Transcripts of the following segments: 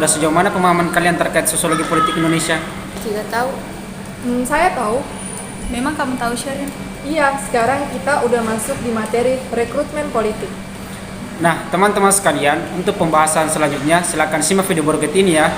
sudah sejauh mana pemahaman kalian terkait sosiologi politik Indonesia? Tidak tahu. Saya tahu. Memang kamu tahu, Sherin? Iya, sekarang kita udah masuk di materi rekrutmen politik. Nah, teman-teman sekalian, untuk pembahasan selanjutnya, silakan simak video berikut ini ya.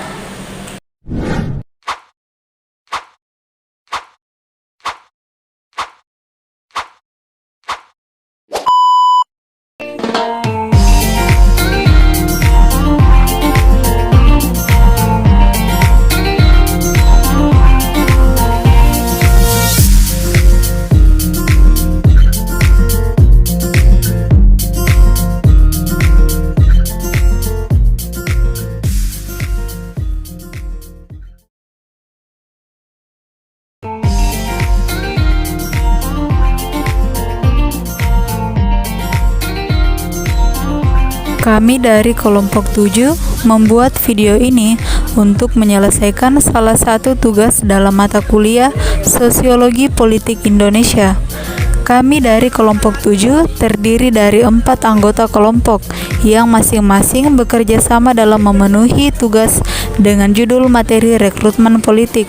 Kami dari kelompok 7 membuat video ini untuk menyelesaikan salah satu tugas dalam mata kuliah Sosiologi Politik Indonesia. Kami dari kelompok 7 terdiri dari 4 anggota kelompok yang masing-masing bekerja sama dalam memenuhi tugas dengan judul materi rekrutmen politik.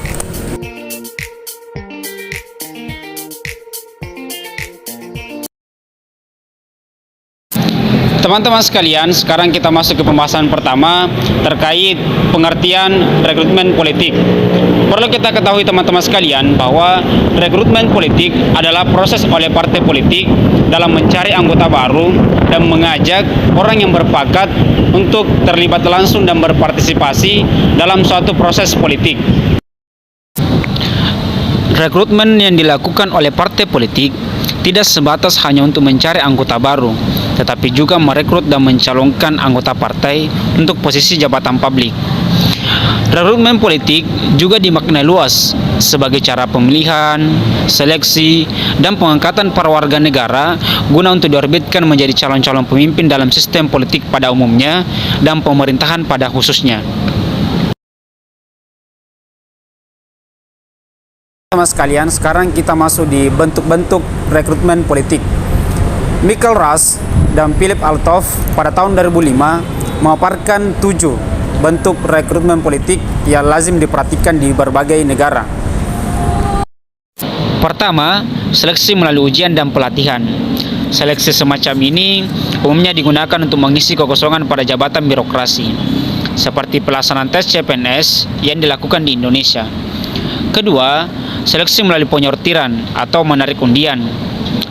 Teman-teman sekalian, sekarang kita masuk ke pembahasan pertama terkait pengertian rekrutmen politik. Perlu kita ketahui teman-teman sekalian bahwa rekrutmen politik adalah proses oleh partai politik dalam mencari anggota baru dan mengajak orang yang berbakat untuk terlibat langsung dan berpartisipasi dalam suatu proses politik. Rekrutmen yang dilakukan oleh partai politik tidak sebatas hanya untuk mencari anggota baru, tetapi juga merekrut dan mencalonkan anggota partai untuk posisi jabatan publik. Rekrutmen politik juga dimaknai luas sebagai cara pemilihan, seleksi, dan pengangkatan para warga negara guna untuk diorbitkan menjadi calon-calon pemimpin dalam sistem politik pada umumnya dan pemerintahan pada khususnya. Teman sekalian, sekarang kita masuk di bentuk-bentuk rekrutmen politik. Michael Rush dan Philip Althoff pada tahun 2005 memaparkan 7 bentuk rekrutmen politik yang lazim diperhatikan di berbagai negara. Pertama, seleksi melalui ujian dan pelatihan. Seleksi semacam ini umumnya digunakan untuk mengisi kekosongan pada jabatan birokrasi, seperti pelaksanaan tes CPNS yang dilakukan di Indonesia. Kedua, seleksi melalui penyortiran atau menarik undian.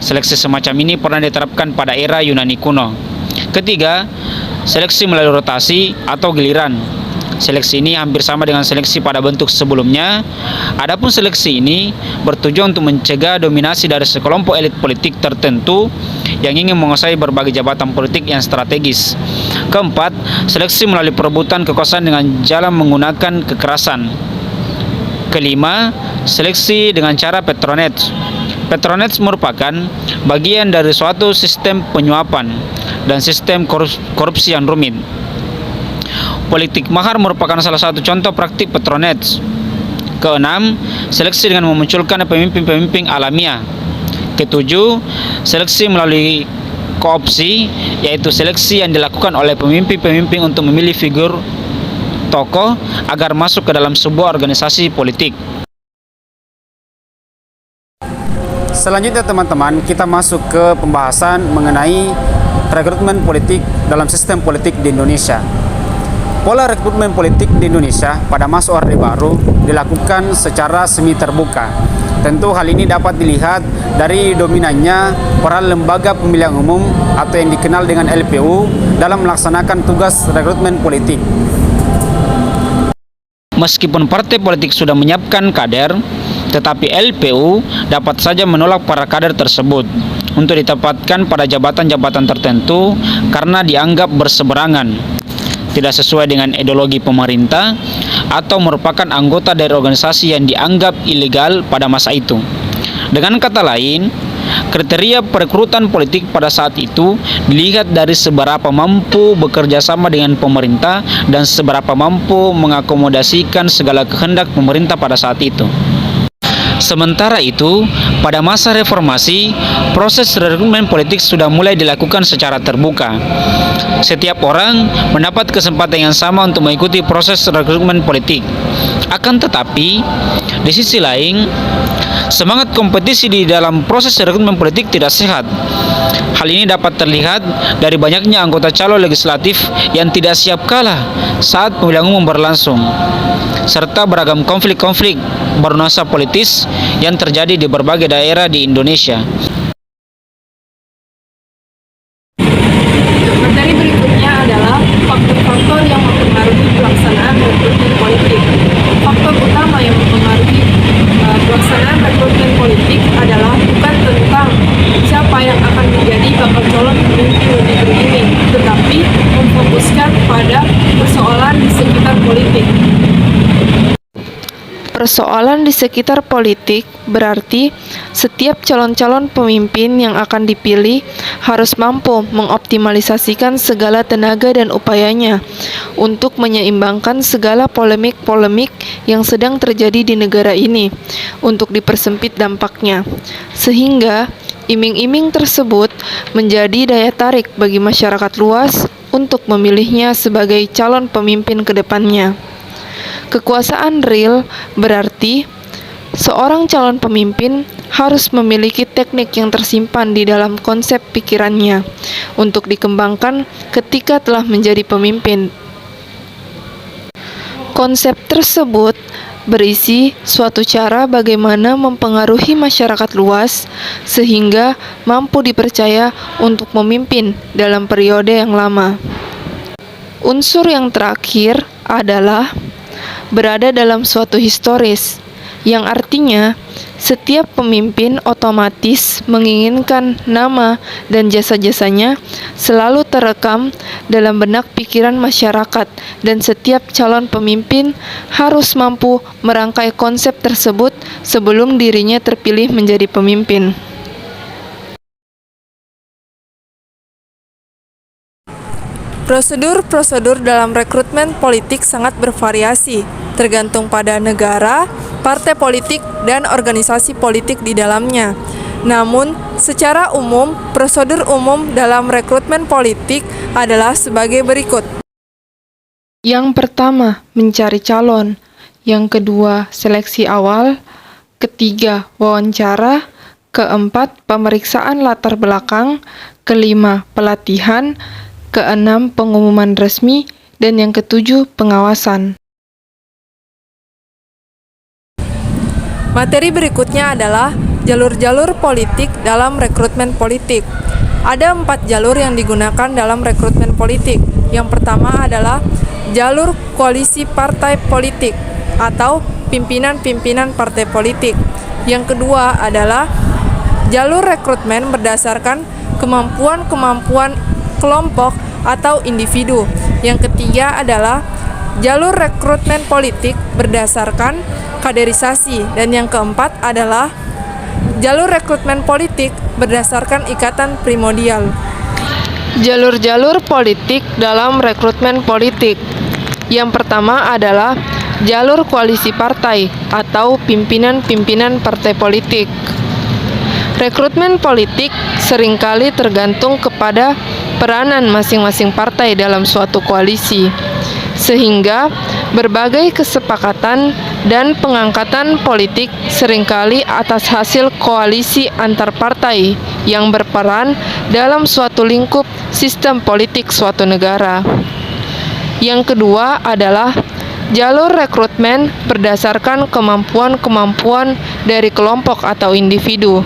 Seleksi semacam ini pernah diterapkan pada era Yunani kuno. Ketiga, seleksi melalui rotasi atau giliran. Seleksi ini hampir sama dengan seleksi pada bentuk sebelumnya. Adapun seleksi ini bertujuan untuk mencegah dominasi dari sekelompok elit politik tertentu yang ingin menguasai berbagai jabatan politik yang strategis. Keempat, seleksi melalui perebutan kekuasaan dengan jalan menggunakan kekerasan. Kelima, seleksi dengan cara patronage. Patronage merupakan bagian dari suatu sistem penyuapan dan sistem korupsi yang rumit. Politik mahar merupakan salah satu contoh praktik patronage. Keenam, seleksi dengan memunculkan pemimpin-pemimpin alamiah. Ketujuh, seleksi melalui koopsi, yaitu seleksi yang dilakukan oleh pemimpin-pemimpin untuk memilih figur tokoh agar masuk ke dalam sebuah organisasi politik. Selanjutnya teman-teman, kita masuk ke pembahasan mengenai rekrutmen politik dalam sistem politik di Indonesia. Pola rekrutmen politik di Indonesia pada masa Orde Baru dilakukan secara semi terbuka. Tentu hal ini dapat dilihat dari dominannya peran lembaga pemilihan umum atau yang dikenal dengan LPU dalam melaksanakan tugas rekrutmen politik. Meskipun partai politik sudah menyiapkan kader, tetapi LPU dapat saja menolak para kader tersebut untuk ditempatkan pada jabatan-jabatan tertentu karena dianggap berseberangan, tidak sesuai dengan ideologi pemerintah, atau merupakan anggota dari organisasi yang dianggap ilegal pada masa itu. Dengan kata lain, kriteria perekrutan politik pada saat itu dilihat dari seberapa mampu bekerja sama dengan pemerintah dan seberapa mampu mengakomodasikan segala kehendak pemerintah pada saat itu. Sementara itu, pada masa reformasi, proses rekrutmen politik sudah mulai dilakukan secara terbuka. Setiap orang mendapat kesempatan yang sama untuk mengikuti proses rekrutmen politik. Akan tetapi, di sisi lain, semangat kompetisi di dalam proses rekrutmen politik tidak sehat. Hal ini dapat terlihat dari banyaknya anggota calon legislatif yang tidak siap kalah saat pemilihan umum berlangsung, serta beragam konflik-konflik bernuansa politis yang terjadi di berbagai daerah di Indonesia. Materi berikutnya adalah faktor-faktor yang mempengaruhi pelaksanaan rekrutmen politik. Faktor utama yang mempengaruhi pelaksanaan rekrutmen politik adalah bukan tentang siapa yang akan menjadi bakal calon pemimpin negeri ini, tetapi memfokuskan pada persoalan di sekitar politik. Persoalan di sekitar politik berarti setiap calon-calon pemimpin yang akan dipilih harus mampu mengoptimalisasikan segala tenaga dan upayanya untuk menyeimbangkan segala polemik-polemik yang sedang terjadi di negara ini untuk dipersempit dampaknya, sehingga iming-iming tersebut menjadi daya tarik bagi masyarakat luas untuk memilihnya sebagai calon pemimpin ke depannya. Kekuasaan real berarti seorang calon pemimpin harus memiliki teknik yang tersimpan di dalam konsep pikirannya untuk dikembangkan ketika telah menjadi pemimpin. Konsep tersebut berisi suatu cara bagaimana mempengaruhi masyarakat luas sehingga mampu dipercaya untuk memimpin dalam periode yang lama. Unsur yang terakhir adalah berada dalam suatu historis, yang artinya setiap pemimpin otomatis menginginkan nama dan jasa-jasanya selalu terekam dalam benak pikiran masyarakat, dan setiap calon pemimpin harus mampu merangkai konsep tersebut sebelum dirinya terpilih menjadi pemimpin. Prosedur-prosedur dalam rekrutmen politik sangat bervariasi, tergantung pada negara, partai politik, dan organisasi politik di dalamnya. Namun, secara umum, prosedur umum dalam rekrutmen politik adalah sebagai berikut. Yang pertama, mencari calon. Yang kedua, seleksi awal. Ketiga, wawancara. Keempat, pemeriksaan latar belakang. Kelima, pelatihan. Keenam, pengumuman resmi. Dan yang ketujuh, pengawasan. Materi berikutnya adalah jalur-jalur politik dalam rekrutmen politik. Ada 4 jalur yang digunakan dalam rekrutmen politik. Yang pertama adalah jalur koalisi partai politik atau pimpinan-pimpinan partai politik. Yang kedua adalah jalur rekrutmen berdasarkan kemampuan-kemampuan kelompok atau individu. Yang ketiga adalah jalur rekrutmen politik berdasarkan kaderisasi, dan yang keempat adalah jalur rekrutmen politik berdasarkan ikatan primordial. Jalur-jalur politik dalam rekrutmen politik. Yang pertama adalah jalur koalisi partai atau pimpinan-pimpinan partai politik. Rekrutmen politik seringkali tergantung kepada peranan masing-masing partai dalam suatu koalisi, sehingga berbagai kesepakatan dan pengangkatan politik seringkali atas hasil koalisi antar partai yang berperan dalam suatu lingkup sistem politik suatu negara. Yang kedua adalah jalur rekrutmen berdasarkan kemampuan-kemampuan dari kelompok atau individu.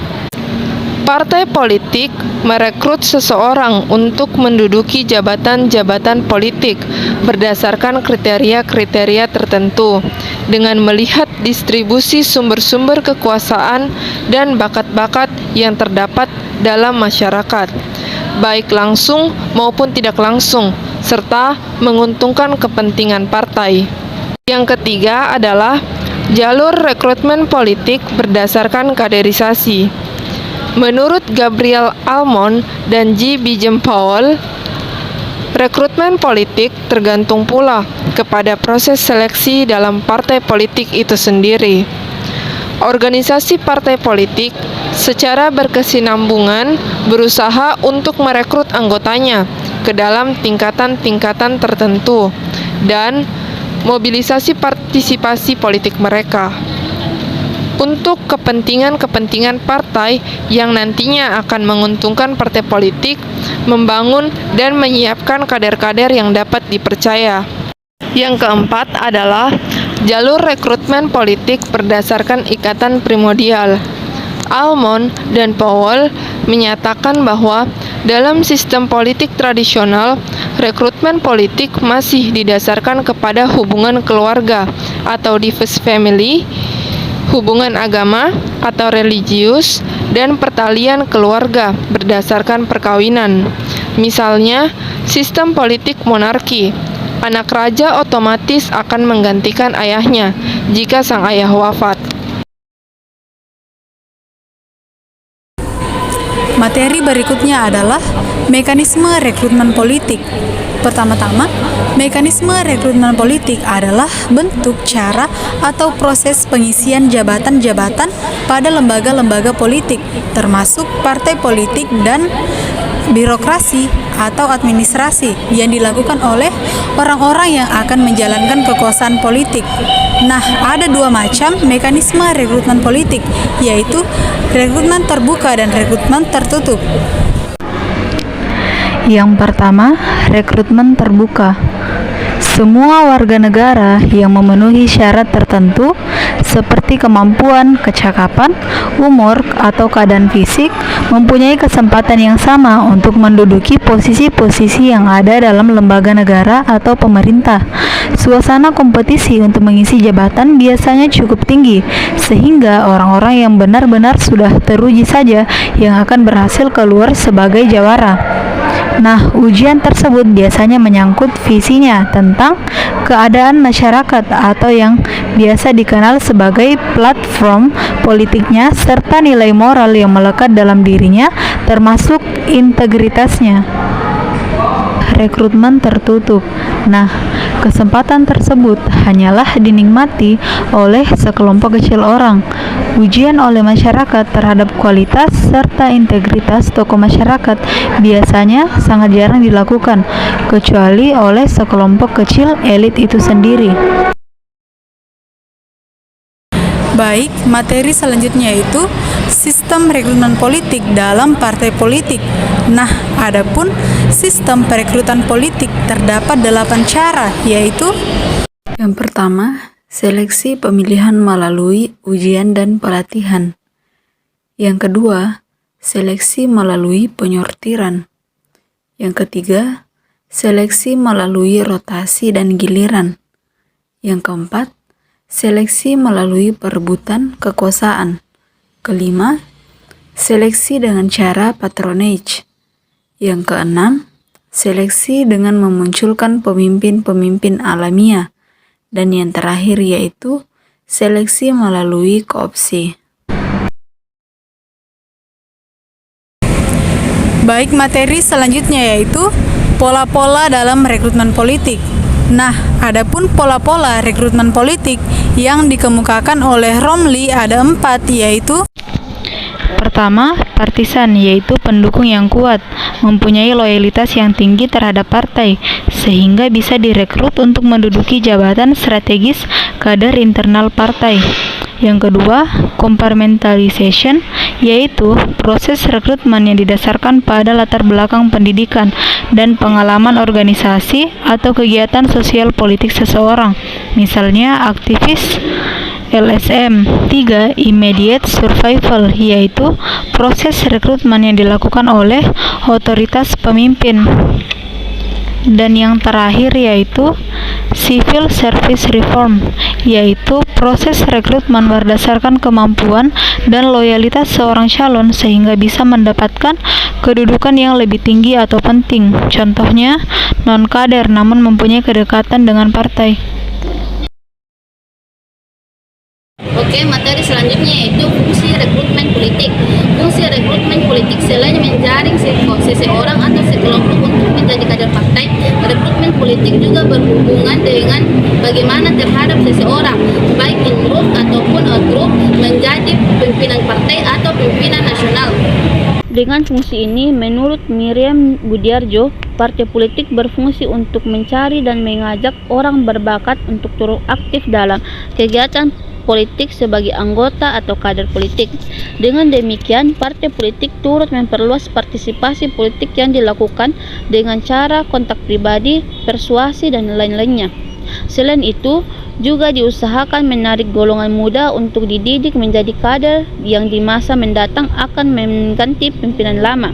Partai politik merekrut seseorang untuk menduduki jabatan-jabatan politik berdasarkan kriteria-kriteria tertentu dengan melihat distribusi sumber-sumber kekuasaan dan bakat-bakat yang terdapat dalam masyarakat, baik langsung maupun tidak langsung, serta menguntungkan kepentingan partai. Yang ketiga adalah jalur rekrutmen politik berdasarkan kaderisasi. Menurut Gabriel Almond dan G. Bijem Powell, rekrutmen politik tergantung pula kepada proses seleksi dalam partai politik itu sendiri. Organisasi partai politik secara berkesinambungan berusaha untuk merekrut anggotanya ke dalam tingkatan-tingkatan tertentu dan mobilisasi partisipasi politik mereka untuk kepentingan-kepentingan partai yang nantinya akan menguntungkan partai politik, membangun dan menyiapkan kader-kader yang dapat dipercaya. Yang keempat adalah jalur rekrutmen politik berdasarkan ikatan primordial. Almond dan Powell menyatakan bahwa dalam sistem politik tradisional, rekrutmen politik masih didasarkan kepada hubungan keluarga atau diverse family, hubungan agama atau religius, dan pertalian keluarga berdasarkan perkawinan. Misalnya, sistem politik monarki. Anak raja otomatis akan menggantikan ayahnya jika sang ayah wafat. Materi berikutnya adalah mekanisme rekrutmen politik. Pertama-tama, mekanisme rekrutmen politik adalah bentuk, cara, atau proses pengisian jabatan-jabatan pada lembaga-lembaga politik, termasuk partai politik dan birokrasi atau administrasi yang dilakukan oleh orang-orang yang akan menjalankan kekuasaan politik. Nah, ada dua macam mekanisme rekrutmen politik, yaitu rekrutmen terbuka dan rekrutmen tertutup. Yang pertama, rekrutmen terbuka. Semua warga negara yang memenuhi syarat tertentu seperti kemampuan, kecakapan, umur, atau keadaan fisik mempunyai kesempatan yang sama untuk menduduki posisi-posisi yang ada dalam lembaga negara atau pemerintah. Suasana kompetisi untuk mengisi jabatan biasanya cukup tinggi, sehingga orang-orang yang benar-benar sudah teruji saja yang akan berhasil keluar sebagai jawara. Nah, ujian tersebut biasanya menyangkut visinya tentang keadaan masyarakat atau yang biasa dikenal sebagai platform politiknya serta nilai moral yang melekat dalam dirinya termasuk integritasnya. Rekrutmen tertutup. Nah, kesempatan tersebut hanyalah dinikmati oleh sekelompok kecil orang. Ujian oleh masyarakat terhadap kualitas serta integritas tokoh masyarakat biasanya sangat jarang dilakukan, kecuali oleh sekelompok kecil elit itu sendiri. Baik, materi selanjutnya yaitu sistem rekrutmen politik dalam partai politik. Nah, adapun sistem perekrutan politik terdapat 8 cara, yaitu Yang pertama, seleksi pemilihan melalui ujian dan pelatihan. Yang kedua, seleksi melalui penyortiran. Yang ketiga, seleksi melalui rotasi dan giliran. Yang keempat, seleksi melalui perebutan kekuasaan. Kelima, seleksi dengan cara patronage. Yang keenam, seleksi dengan memunculkan pemimpin-pemimpin alamiah. Dan yang terakhir yaitu seleksi melalui koopsi. baik materi selanjutnya yaitu pola-pola dalam rekrutmen politik. Nah, adapun pola-pola rekrutmen politik yang dikemukakan oleh Romley ada 4, yaitu Pertama, partisan, yaitu pendukung yang kuat, mempunyai loyalitas yang tinggi terhadap partai, sehingga bisa direkrut untuk menduduki jabatan strategis kader internal partai. Yang kedua, compartmentalization, yaitu proses rekrutmen yang didasarkan pada latar belakang pendidikan dan pengalaman organisasi atau kegiatan sosial politik seseorang, misalnya aktivis LSM. 3. Immediate survival, yaitu proses rekrutmen yang dilakukan oleh otoritas pemimpin. Dan yang terakhir yaitu civil service reform, yaitu proses rekrutmen berdasarkan kemampuan dan loyalitas seorang calon sehingga bisa mendapatkan kedudukan yang lebih tinggi atau penting. Contohnya, non-kader namun mempunyai kedekatan dengan partai. Oke, materi selanjutnya yaitu fungsi rekrutmen politik. Fungsi rekrutmen politik selain menjaring seseorang atau sekelompok untuk menjadi kader partai, rekrutmen politik juga berhubungan dengan bagaimana terhadap seseorang, baik in group ataupun out group, menjadi Pimpinan Nasional. Dengan fungsi ini, menurut Miriam Budiarjo, partai politik berfungsi untuk mencari dan mengajak orang berbakat untuk turut aktif dalam kegiatan politik sebagai anggota atau kader politik. Dengan demikian, partai politik turut memperluas partisipasi politik yang dilakukan dengan cara kontak pribadi, persuasi, dan lain-lainnya. Selain itu, juga diusahakan menarik golongan muda untuk dididik menjadi kader yang di masa mendatang akan mengganti pimpinan lama.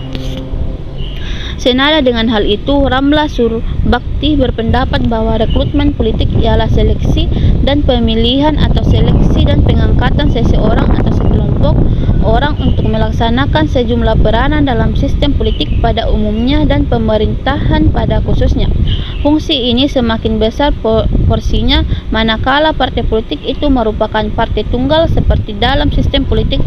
Senada dengan hal itu, Ramla Surbakti berpendapat bahwa rekrutmen politik ialah seleksi dan pemilihan atau seleksi dan pengangkatan seseorang atau sekelompok orang untuk melaksanakan sejumlah peranan dalam sistem politik pada umumnya dan pemerintahan pada khususnya. Fungsi ini semakin besar porsinya manakala partai politik itu merupakan partai tunggal seperti dalam sistem politik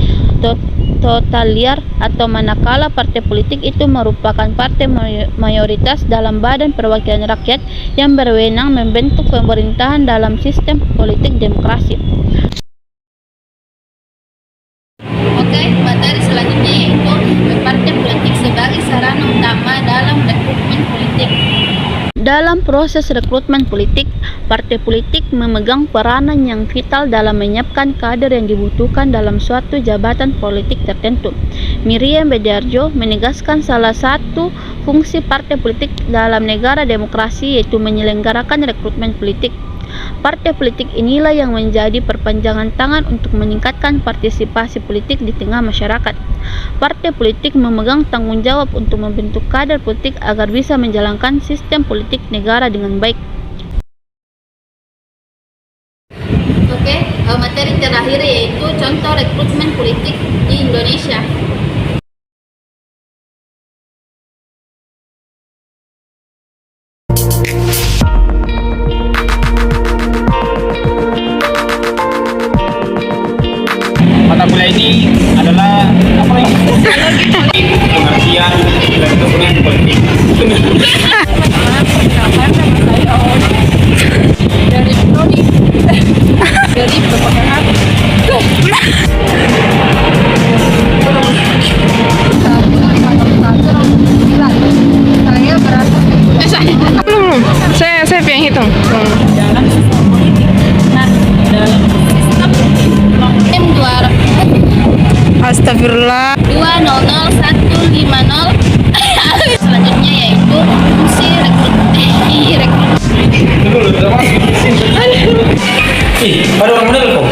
totalitar atau manakala partai politik itu merupakan partai mayoritas dalam badan perwakilan rakyat yang berwenang membentuk pemerintahan dalam sistem politik demokrasi. Oke, materi selanjutnya yaitu partai politik sebagai sarana utama dalam rekrutmen politik. Dalam proses rekrutmen politik, partai politik memegang peranan yang vital dalam menyiapkan kader yang dibutuhkan dalam suatu jabatan politik tertentu. Miriam Budiarjo menegaskan salah satu fungsi partai politik dalam negara demokrasi yaitu menyelenggarakan rekrutmen politik. Partai politik inilah yang menjadi perpanjangan tangan untuk meningkatkan partisipasi politik di tengah masyarakat. Partai politik memegang tanggung jawab untuk membentuk kader politik agar bisa menjalankan sistem politik negara dengan baik. Oke, materi terakhir yaitu contoh rekrutmen politik di Indonesia. Mata kuliah ini adalah apa ya? Pengertian rekrutmen politik. Dari prodi, dari berpengaruh. Belum. Saya pengen hitung. Astagfirullah. 200150. Selanjutnya yaitu fungsi rekrutmen. Pada orang muda kok.